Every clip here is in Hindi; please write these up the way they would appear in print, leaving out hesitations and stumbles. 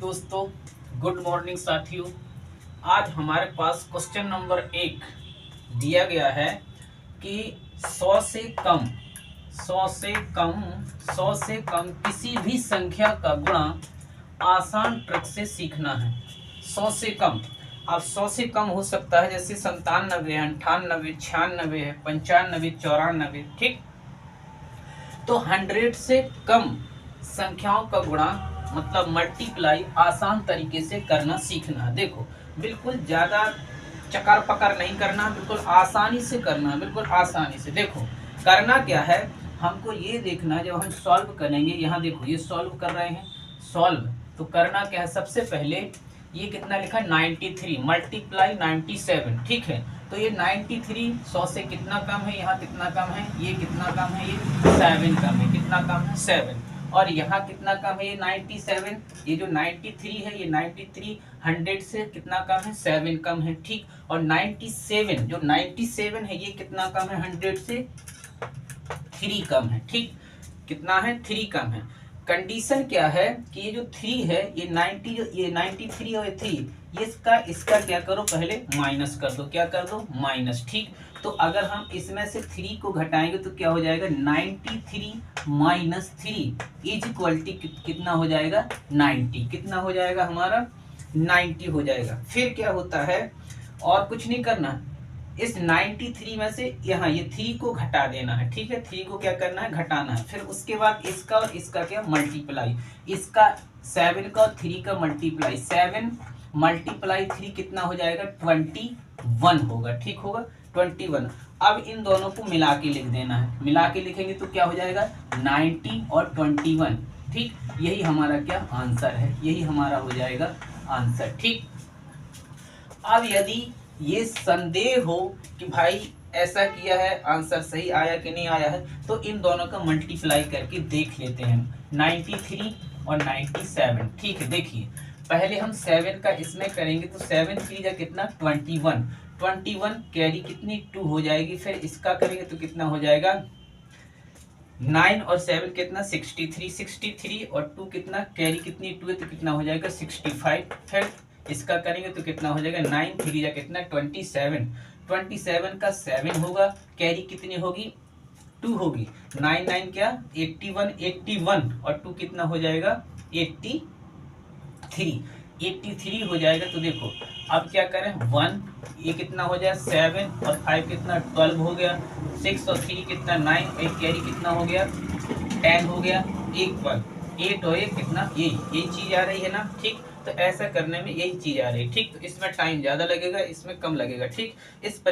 दोस्तों, गुड मॉर्निंग साथियों। आज हमारे पास क्वेश्चन नंबर 1 दिया गया है कि 100 से कम 100 से कम 100 से कम किसी भी संख्या का गुणा आसान ट्रिक से सीखना है। 100 से कम, अब 100 से कम हो सकता है जैसे 97 है, 98, 96 है, 95, 94, ठीक। तो 100 से कम संख्याओं का गुणा मतलब मल्टीप्लाई आसान तरीके से करना सीखना। देखो, बिल्कुल ज़्यादा चकर पकड़ नहीं करना, बिल्कुल आसानी से करना, बिल्कुल आसानी से। देखो करना क्या है, हमको ये देखना जब हम सॉल्व करेंगे, यहाँ देखो ये सॉल्व कर रहे हैं, सॉल्व तो करना क्या है, सबसे पहले ये कितना लिखा है 93 मल्टीप्लाई 97, ठीक है। तो ये 93 100 से कितना कम है, यहाँ कितना कम है, ये कितना कम है, ये 7 कम है, कितना कम है 7। और यहाँ कितना कम है, ये 97, ये जो 93 है ये 93 100 से कितना कम है 7 कम है, ठीक। और 97 जो 97 है ये कितना कम है 100 से 3 कम है, ठीक। कितना है 3 कम है। कंडीशन क्या है कि ये जो 3 है ये 90 जो ये 93 और 3 इसका क्या करो, पहले माइनस कर दो, क्या कर दो माइनस, ठीक। तो अगर हम इसमें से 3 को घटाएंगे तो क्या हो जाएगा 93 माइनस 3 इज इक्वल टू कितना हो जाएगा 90, कितना हो जाएगा हमारा 90 हो जाएगा। फिर क्या होता है, और कुछ नहीं करना, इस 93 में से यहाँ ये 3 को घटा देना है, ठीक है। 3 को क्या करना है, घटाना है। फिर उसके बाद इसका और इसका क्या मल्टीप्लाई, इसका 7 का और 3 का मल्टीप्लाई, 7 मल्टीप्लाई 3 कितना हो जाएगा 21 होगा, ठीक होगा 21। अब इन दोनों को मिला के लिख देना है, मिला के लिखेंगे तो क्या हो जाएगा 90 और 21, ठीक। यही हमारा क्या आंसर है, यही हमारा हो जाएगा आंसर, ठीक। अब यदि ये संदेह हो कि भाई ऐसा किया है आंसर सही आया कि नहीं आया है, तो इन दोनों का मल्टीप्लाई करके देख लेते हैं, 93 और 97, ठीक है। देखिए पहले हम 7 का इसमें करेंगे तो 7 3 जा कितना 21 कैरी कितनी 2 हो जाएगी। फिर इसका करेंगे तो कितना हो जाएगा 9 और 7 कितना 63 और 2 कितना कैरी कितनी 2 है तो कितना हो जाएगा 65। फिर इसका करेंगे तो कितना हो जाएगा 9 3 जा कितना 27 का 7 होगा, कैरी कितनी होगी 2 होगी, 9 9 क्या 81 और 2 कितना हो जाएगा 83 हो जाएगा। तो देखो अब क्या करें 1 ये कितना हो जाए 7 और 5 कितना 12 हो गया, 6 और 3 कितना 9, एक कैरी कितना हो गया 10 हो गया, 8 और 1 कितना ये चीज आ रही है ना, ठीक। तो ऐसा करने में यही चीज आ रही है, ठीक। तो इसमें टाइम ज्यादा लगेगा, इसमें कम लगेगा, ठीक। इस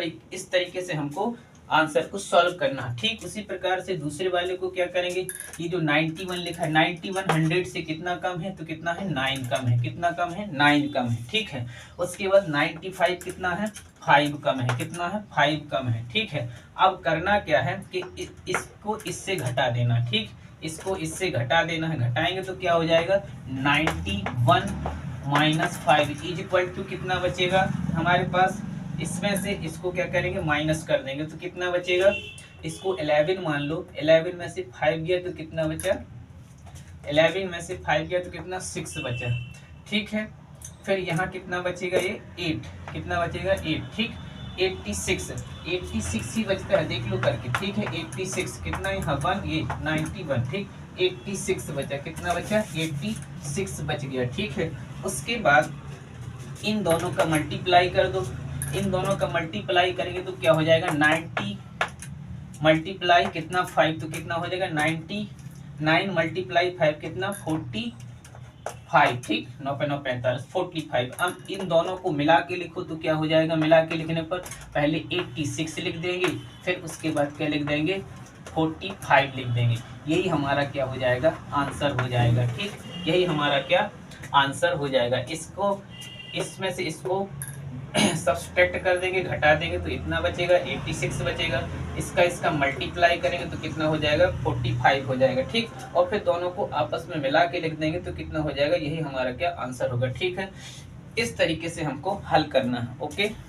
तरीके से हमको आंसर को सॉल्व करना, ठीक। उसी प्रकार से दूसरे वाले को क्या करेंगे, ये जो 91 लिखा है 91 100 से कितना कम है तो कितना है 9 कम है, कितना कम है 9 कम है, ठीक है। उसके बाद 95 कितना है 5 कम है, कितना है 5 कम है, ठीक है। अब करना क्या है कि इसको इससे घटा देना, ठीक। इसको इससे घटा देना है, घटाएंगे तो क्या हो जाएगा 91 माइनस 5 इज इक्वल टू कितना बचेगा हमारे पास, इसमें से इसको क्या करेंगे माइनस कर देंगे तो कितना बचेगा, इसको 11 मान लो, 11 में से 5 गया तो कितना बचा, 11 में से 5 गया तो कितना 6 बचा, ठीक है। फिर यहाँ कितना बचेगा ये 8, कितना बचेगा 8, ठीक। 86 ही बचता है, देख लो करके, ठीक है। 86 कितना यहाँ 1 ये 91, ठीक। 86 बचा, कितना बचा 86 बच गया, ठीक है। उसके बाद इन दोनों का मल्टीप्लाई कर दो, इन दोनों का मल्टीप्लाई करेंगे तो क्या हो जाएगा 90 मल्टीप्लाई कितना 5 तो कितना हो जाएगा 99 मल्टीप्लाई 5 कितना 45, ठीक। 9 पे 9 45 45। अब इन दोनों को मिला के लिखो तो क्या हो जाएगा, मिला के लिखने पर पहले 86 लिख देंगे, फिर उसके बाद क्या लिख देंगे 45 लिख देंगे, यही हमारा क्या हो जाएगा आंसर हो जाएगा, ठीक। यही हमारा क्या आंसर हो जाएगा। इसको इसमें से इसको सब्सट्रैक्ट कर देंगे, घटा देंगे तो इतना बचेगा 86 बचेगा, इसका मल्टीप्लाई करेंगे तो कितना हो जाएगा 45 हो जाएगा, ठीक। और फिर दोनों को आपस में मिला के लिख देंगे तो कितना हो जाएगा, यही हमारा क्या आंसर होगा, ठीक है। इस तरीके से हमको हल करना है, ओके।